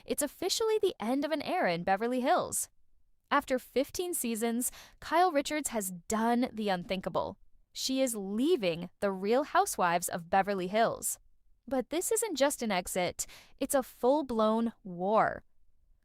it's officially the end of an era in Beverly Hills. After 15 seasons, Kyle Richards has done the unthinkable. She is leaving the Real Housewives of Beverly Hills. But this isn't just an exit, it's a full-blown war.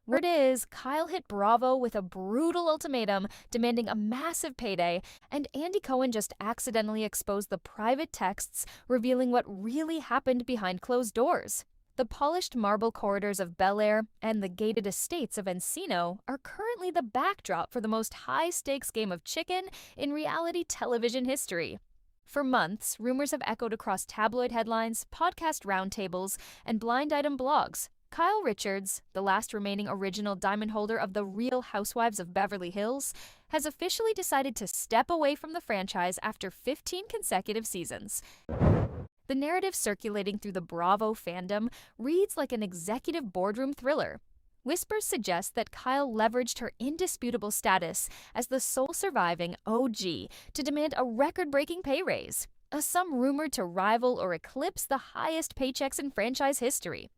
Word is, Kyle hit Bravo with a brutal ultimatum demanding a massive payday, and Andy Cohen just accidentally exposed the private texts revealing what really happened behind closed doors. The polished marble corridors of Bel Air and the gated estates of Encino are currently the backdrop for the most high-stakes game of chicken in reality television history. For months, rumors have echoed across tabloid headlines, podcast roundtables, and blind item blogs. Kyle Richards, the last remaining original diamond holder of the Real Housewives of Beverly Hills, has officially decided to step away from the franchise after 15 consecutive seasons. The narrative circulating through the Bravo fandom reads like an executive boardroom thriller. Whispers suggest that Kyle leveraged her indisputable status as the sole surviving OG to demand a record-breaking pay raise, a sum rumored to rival or eclipse the highest paychecks in franchise history.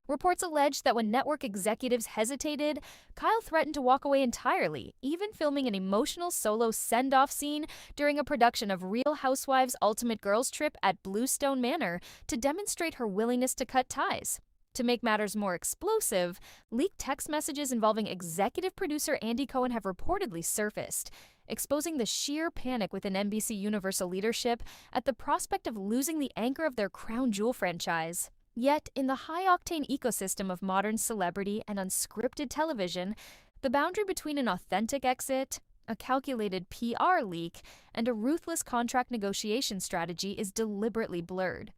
Reports allege that when network executives hesitated, Kyle threatened to walk away entirely, even filming an emotional solo send-off scene during a production of Real Housewives' Ultimate Girls Trip at Bluestone Manor to demonstrate her willingness to cut ties. To make matters more explosive, leaked text messages involving executive producer Andy Cohen have reportedly surfaced, exposing the sheer panic within NBC Universal leadership at the prospect of losing the anchor of their crown jewel franchise. Yet, in the high-octane ecosystem of modern celebrity and unscripted television, the boundary between an authentic exit, a calculated PR leak, and a ruthless contract negotiation strategy is deliberately blurred.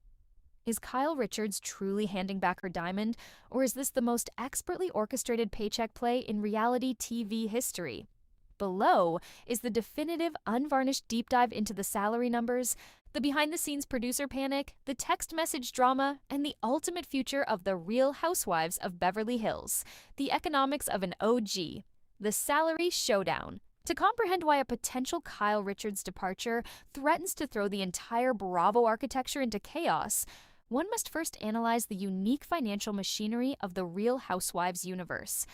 Is Kyle Richards truly handing back her diamond, or is this the most expertly orchestrated paycheck play in reality TV history? Below is the definitive, unvarnished deep dive into the salary numbers, the behind-the-scenes producer panic, the text message drama, and the ultimate future of the Real Housewives of Beverly Hills, the economics of an OG, the salary showdown. To comprehend why a potential Kyle Richards departure threatens to throw the entire Bravo architecture into chaos, one must first analyze the unique financial machinery of the Real Housewives universe.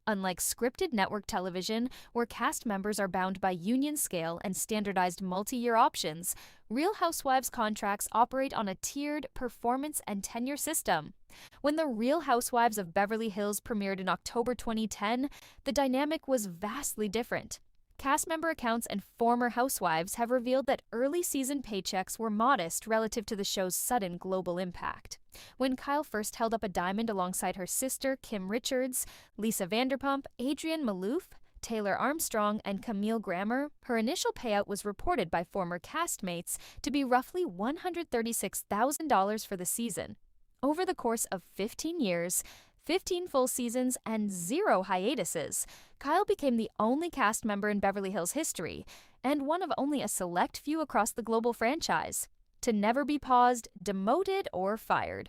Unlike scripted network television, where cast members are bound by union scale and standardized multi-year options, Real Housewives contracts operate on a tiered performance and tenure system. When the Real Housewives of Beverly Hills premiered in October 2010, the dynamic was vastly different. Cast member accounts and former housewives have revealed that early season paychecks were modest relative to the show's sudden global impact. When Kyle first held up a diamond alongside her sister, Kim Richards, Lisa Vanderpump, Adrienne Maloof, Taylor Armstrong, and Camille Grammer, her initial payout was reported by former castmates to be roughly $136,000 for the season. Over the course of 15 years, 15 full seasons, and 0 hiatuses, Kyle became the only cast member in Beverly Hills history, and one of only a select few across the global franchise, to never be paused, demoted, or fired.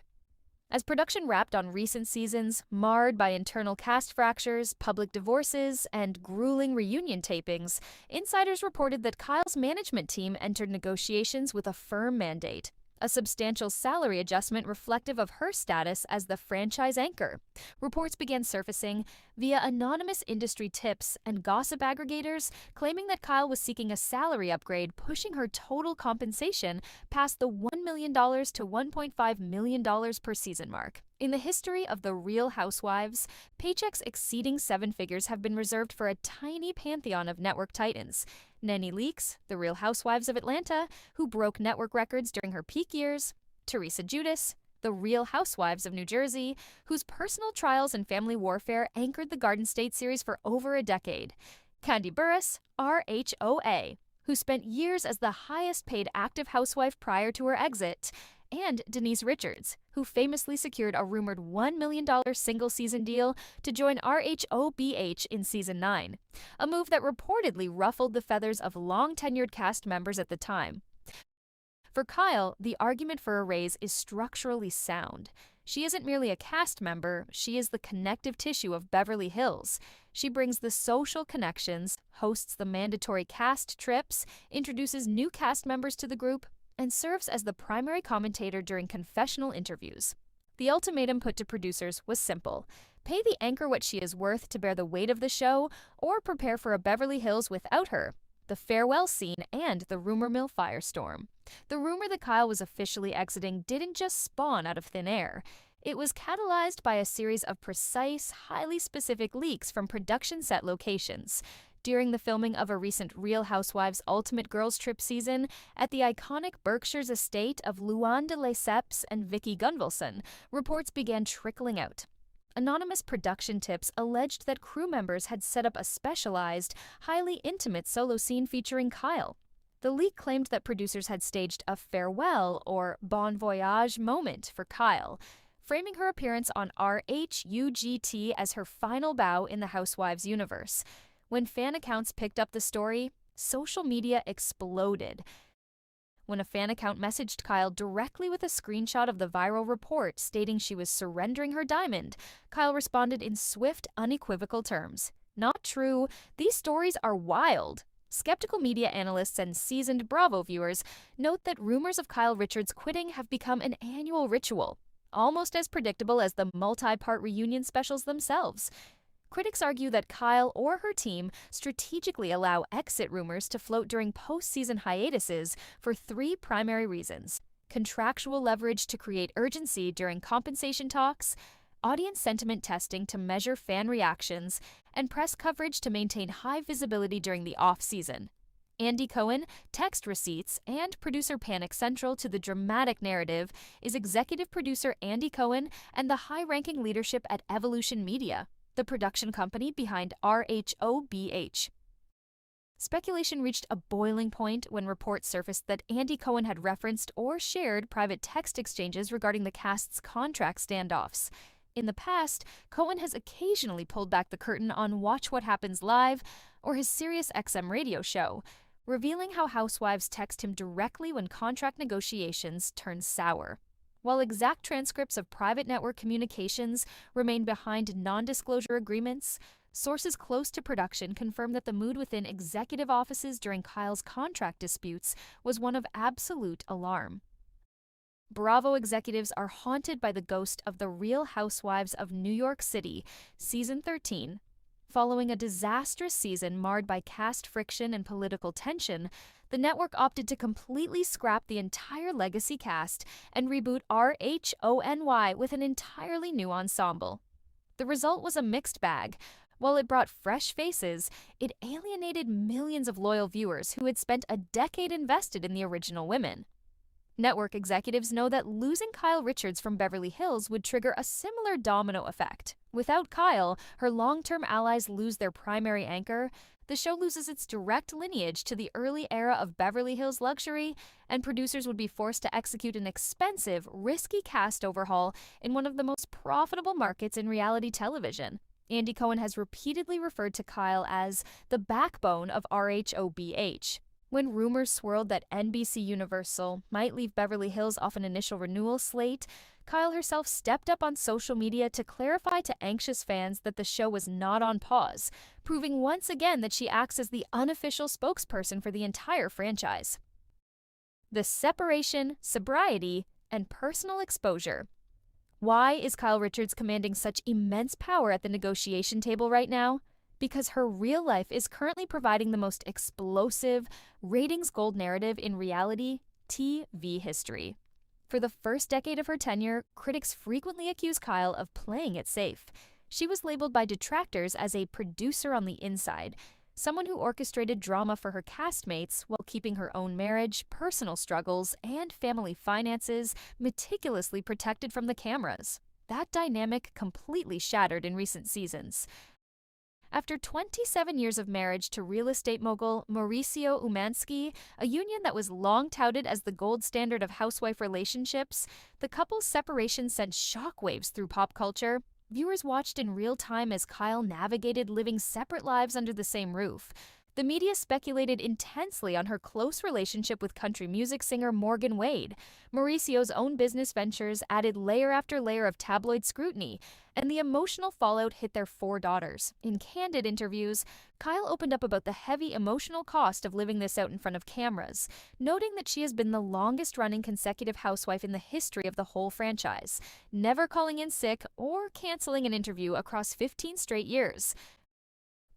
As production wrapped on recent seasons, marred by internal cast fractures, public divorces, and grueling reunion tapings, insiders reported that Kyle's management team entered negotiations with a firm mandate: a substantial salary adjustment reflective of her status as the franchise anchor. Reports began surfacing via anonymous industry tips and gossip aggregators claiming that Kyle was seeking a salary upgrade, pushing her total compensation past the $1 million to $1.5 million per season mark. In the history of the Real Housewives, paychecks exceeding 7 figures have been reserved for a tiny pantheon of network titans: Nene Leakes, the Real Housewives of Atlanta, who broke network records during her peak years; Teresa Giudice, the Real Housewives of New Jersey, whose personal trials and family warfare anchored the Garden State series for over a decade; Kandi Burruss, RHOA, who spent years as the highest-paid active housewife prior to her exit; and Denise Richards, who famously secured a rumored $1 million single-season deal to join RHOBH in Season 9, a move that reportedly ruffled the feathers of long-tenured cast members at the time. For Kyle, the argument for a raise is structurally sound. She isn't merely a cast member, she is the connective tissue of Beverly Hills. She brings the social connections, hosts the mandatory cast trips, introduces new cast members to the group, and serves as the primary commentator during confessional interviews. The ultimatum put to producers was simple: Pay the anchor what she is worth to bear the weight of the show, or prepare for a Beverly Hills without her, the farewell scene, and the rumor mill firestorm. The rumor that Kyle was officially exiting didn't just spawn out of thin air. It was catalyzed by a series of precise, highly specific leaks from production set locations. During the filming of a recent Real Housewives Ultimate Girls Trip season at the iconic Berkshire's estate of Luann de Lesseps and Vicky Gunvalson, reports began trickling out. Anonymous production tips alleged that crew members had set up a specialized, highly intimate solo scene featuring Kyle. The leak claimed that producers had staged a farewell or bon voyage moment for Kyle, framing her appearance on RHOBH as her final bow in the Housewives universe. When fan accounts picked up the story, social media exploded. When a fan account messaged Kyle directly with a screenshot of the viral report stating she was surrendering her diamond, Kyle responded in swift, unequivocal terms. "Not true. These stories are wild." Skeptical media analysts and seasoned Bravo viewers note that rumors of Kyle Richards quitting have become an annual ritual, almost as predictable as the multi-part reunion specials themselves. Critics argue that Kyle or her team strategically allow exit rumors to float during post-season hiatuses for three primary reasons: contractual leverage to create urgency during compensation talks, audience sentiment testing to measure fan reactions, and press coverage to maintain high visibility during the off-season. Andy Cohen, text receipts, and producer panic central to the dramatic narrative is executive producer Andy Cohen and the high-ranking leadership at Evolution Media, the production company behind RHOBH. Speculation reached a boiling point when reports surfaced that Andy Cohen had referenced or shared private text exchanges regarding the cast's contract standoffs. In the past, Cohen has occasionally pulled back the curtain on Watch What Happens Live or his SiriusXM radio show, revealing how housewives text him directly when contract negotiations turn sour. While exact transcripts of private network communications remain behind non-disclosure agreements, sources close to production confirm that the mood within executive offices during Kyle's contract disputes was one of absolute alarm. Bravo executives are haunted by the ghost of the Real Housewives of New York City, Season 13. Following a disastrous season marred by cast friction and political tension, the network opted to completely scrap the entire legacy cast and reboot RHONY with an entirely new ensemble. The result was a mixed bag. While it brought fresh faces, it alienated millions of loyal viewers who had spent a decade invested in the original women. Network executives know that losing Kyle Richards from Beverly Hills would trigger a similar domino effect. Without Kyle, her long-term allies lose their primary anchor, the show loses its direct lineage to the early era of Beverly Hills luxury, and producers would be forced to execute an expensive, risky cast overhaul in one of the most profitable markets in reality television. Andy Cohen has repeatedly referred to Kyle as the backbone of RHOBH. When rumors swirled that NBC Universal might leave Beverly Hills off an initial renewal slate, Kyle herself stepped up on social media to clarify to anxious fans that the show was not on pause, proving once again that she acts as the unofficial spokesperson for the entire franchise. The separation, sobriety, and personal exposure. Why is Kyle Richards commanding such immense power at the negotiation table right now? Because her real life is currently providing the most explosive, ratings gold narrative in reality TV history. For the first decade of her tenure, critics frequently accuse Kyle of playing it safe. She was labeled by detractors as a producer on the inside, someone who orchestrated drama for her castmates while keeping her own marriage, personal struggles, and family finances meticulously protected from the cameras. That dynamic completely shattered in recent seasons. After 27 years of marriage to real estate mogul Mauricio Umansky, a union that was long touted as the gold standard of housewife relationships, the couple's separation sent shockwaves through pop culture. Viewers watched in real time as Kyle navigated living separate lives under the same roof, The media speculated intensely on her close relationship with country music singer Morgan Wade. Mauricio's own business ventures added layer after layer of tabloid scrutiny, and the emotional fallout hit their 4 daughters. In candid interviews, Kyle opened up about the heavy emotional cost of living this out in front of cameras, noting that she has been the longest-running consecutive housewife in the history of the whole franchise, never calling in sick or canceling an interview across 15 straight years.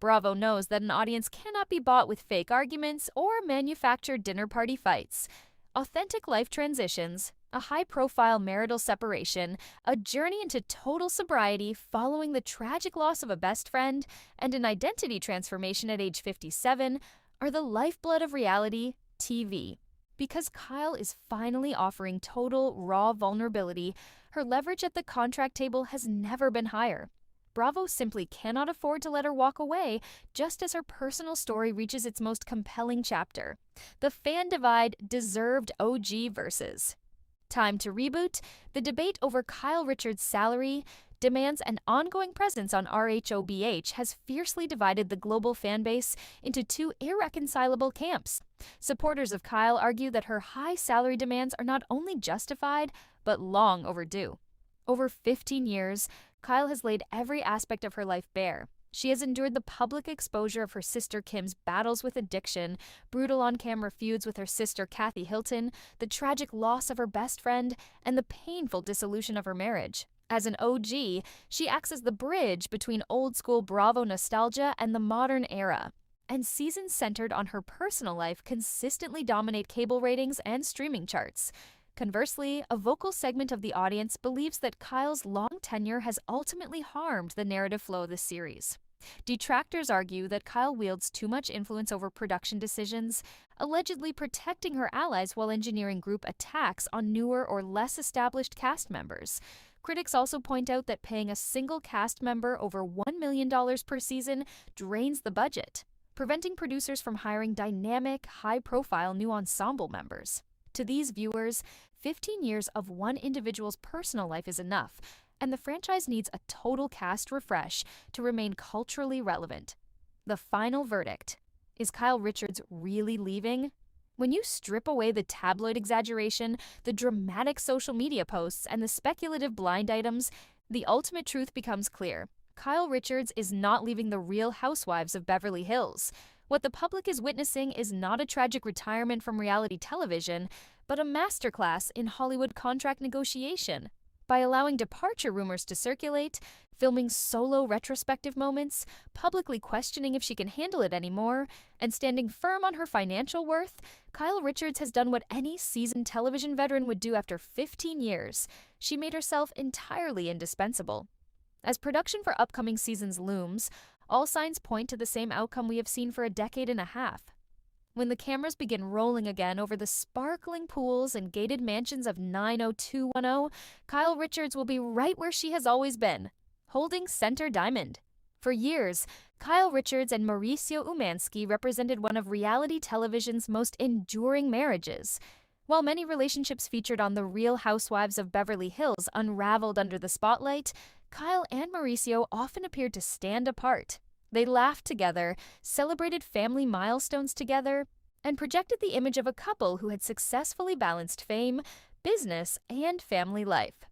Bravo knows that an audience cannot be bought with fake arguments or manufactured dinner party fights. Authentic life transitions, a high-profile marital separation, a journey into total sobriety following the tragic loss of a best friend, and an identity transformation at age 57 are the lifeblood of reality TV. Because Kyle is finally offering total, raw vulnerability, her leverage at the contract table has never been higher. Bravo simply cannot afford to let her walk away just as her personal story reaches its most compelling chapter. The fan divide deserved OG versus. Time to reboot. The debate over Kyle Richards' salary, demands, and ongoing presence on RHOBH has fiercely divided the global fanbase into two irreconcilable camps. Supporters of Kyle argue that her high salary demands are not only justified, but long overdue. Over 15 years, Kyle has laid every aspect of her life bare. She has endured the public exposure of her sister Kim's battles with addiction, brutal on-camera feuds with her sister Kathy Hilton, the tragic loss of her best friend, and the painful dissolution of her marriage. As an OG, she acts as the bridge between old-school Bravo nostalgia and the modern era. And seasons centered on her personal life consistently dominate cable ratings and streaming charts. Conversely, a vocal segment of the audience believes that Kyle's long tenure has ultimately harmed the narrative flow of the series. Detractors argue that Kyle wields too much influence over production decisions, allegedly protecting her allies while engineering group attacks on newer or less established cast members. Critics also point out that paying a single cast member over $1 million per season drains the budget, preventing producers from hiring dynamic, high-profile new ensemble members. To these viewers, 15 years of one individual's personal life is enough, and the franchise needs a total cast refresh to remain culturally relevant. The final verdict: is Kyle Richards really leaving? When you strip away the tabloid exaggeration, the dramatic social media posts, and the speculative blind items, the ultimate truth becomes clear. Kyle Richards is not leaving the Real Housewives of Beverly Hills. What the public is witnessing is not a tragic retirement from reality television, but a masterclass in Hollywood contract negotiation. By allowing departure rumors to circulate, filming solo retrospective moments, publicly questioning if she can handle it anymore, and standing firm on her financial worth, Kyle Richards has done what any seasoned television veteran would do after 15 years. She made herself entirely indispensable. As production for upcoming seasons looms, all signs point to the same outcome we have seen for a decade and a half. When the cameras begin rolling again over the sparkling pools and gated mansions of 90210, Kyle Richards will be right where she has always been, holding center diamond. For years, Kyle Richards and Mauricio Umansky represented one of reality television's most enduring marriages. While many relationships featured on The Real Housewives of Beverly Hills unraveled under the spotlight, Kyle and Mauricio often appeared to stand apart. They laughed together, celebrated family milestones together, and projected the image of a couple who had successfully balanced fame, business, and family life.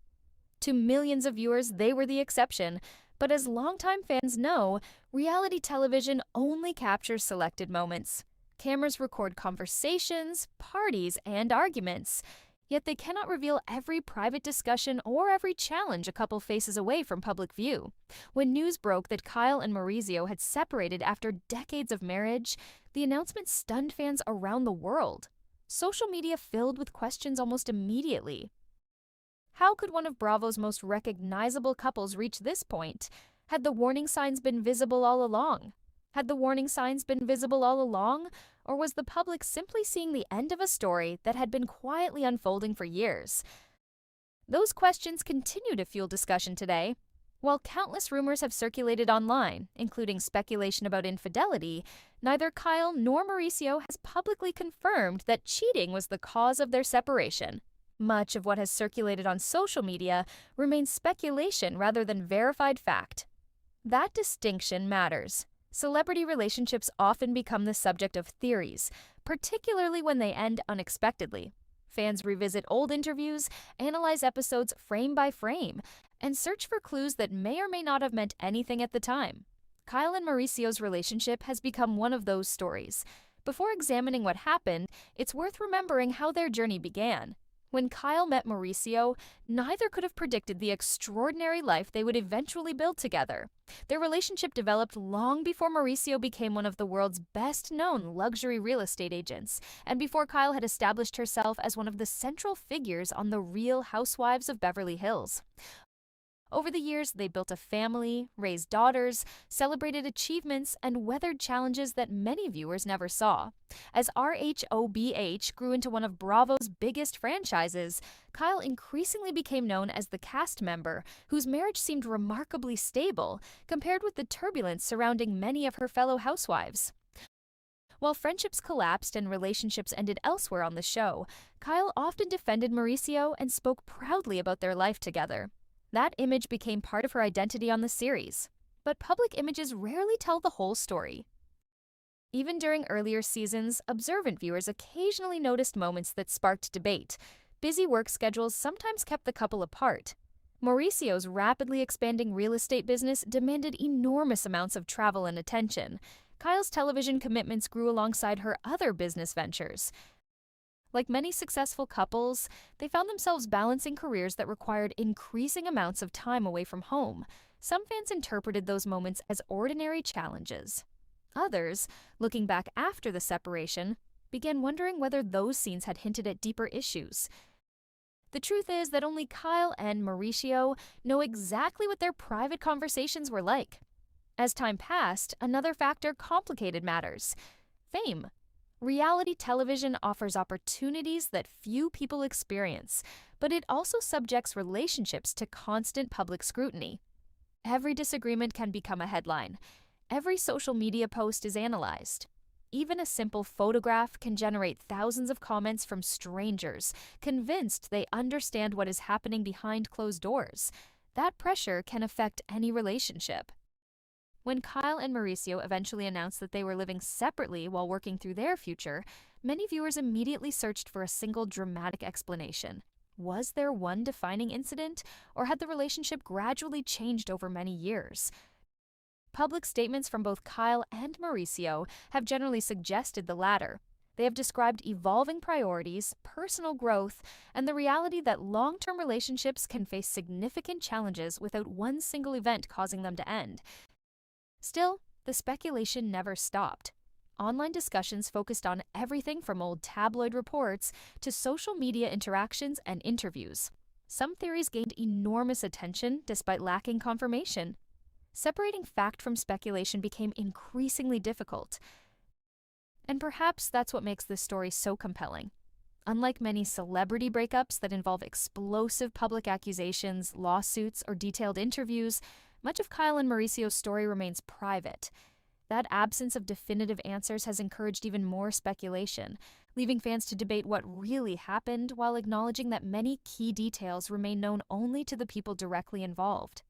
To millions of viewers, they were the exception, but as longtime fans know, reality television only captures selected moments. Cameras record conversations, parties, and arguments, yet they cannot reveal every private discussion or every challenge a couple faces away from public view. When news broke that Kyle and Mauricio had separated after decades of marriage, the announcement stunned fans around the world. Social media filled with questions almost immediately. How could one of Bravo's most recognizable couples reach this point? Had the warning signs been visible all along? Had the warning signs been visible all along? Or was the public simply seeing the end of a story that had been quietly unfolding for years? Those questions continue to fuel discussion today. While countless rumors have circulated online, including speculation about infidelity, neither Kyle nor Mauricio has publicly confirmed that cheating was the cause of their separation. Much of what has circulated on social media remains speculation rather than verified fact. That distinction matters. Celebrity relationships often become the subject of theories, particularly when they end unexpectedly. Fans revisit old interviews, analyze episodes frame by frame, and search for clues that may or may not have meant anything at the time. Kyle and Mauricio's relationship has become one of those stories. Before examining what happened, it's worth remembering how their journey began. When Kyle met Mauricio, neither could have predicted the extraordinary life they would eventually build together. Their relationship developed long before Mauricio became one of the world's best-known luxury real estate agents, and before Kyle had established herself as one of the central figures on the Real Housewives of Beverly Hills. Over the years, they built a family, raised daughters, celebrated achievements, and weathered challenges that many viewers never saw. As RHOBH grew into one of Bravo's biggest franchises, Kyle increasingly became known as the cast member whose marriage seemed remarkably stable compared with the turbulence surrounding many of her fellow housewives. While friendships collapsed and relationships ended elsewhere on the show, Kyle often defended Mauricio and spoke proudly about their life together. That image became part of her identity on the series. But public images rarely tell the whole story. Even during earlier seasons, observant viewers occasionally noticed moments that sparked debate. Busy work schedules sometimes kept the couple apart. Mauricio's rapidly expanding real estate business demanded enormous amounts of travel and attention. Kyle's television commitments grew alongside her other business ventures. Like many successful couples, they found themselves balancing careers that required increasing amounts of time away from home. Some fans interpreted those moments as ordinary challenges. Others, looking back after the separation, began wondering whether those scenes had hinted at deeper issues. The truth is that only Kyle and Mauricio know exactly what their private conversations were like. As time passed, another factor complicated matters: fame. Reality television offers opportunities that few people experience, but it also subjects relationships to constant public scrutiny. Every disagreement can become a headline. Every social media post is analyzed. Even a simple photograph can generate thousands of comments from strangers, convinced they understand what is happening behind closed doors. That pressure can affect any relationship. When Kyle and Mauricio eventually announced that they were living separately while working through their future, many viewers immediately searched for a single dramatic explanation. Was there one defining incident, or had the relationship gradually changed over many years? Public statements from both Kyle and Mauricio have generally suggested the latter. They have described evolving priorities, personal growth, and the reality that long-term relationships can face significant challenges without one single event causing them to end. Still, the speculation never stopped. Online discussions focused on everything from old tabloid reports to social media interactions and interviews. Some theories gained enormous attention despite lacking confirmation. Separating fact from speculation became increasingly difficult. And perhaps that's what makes this story so compelling. Unlike many celebrity breakups that involve explosive public accusations, lawsuits, or detailed interviews, much of Kyle and Mauricio's story remains private. That absence of definitive answers has encouraged even more speculation, leaving fans to debate what really happened while acknowledging that many key details remain known only to the people directly involved.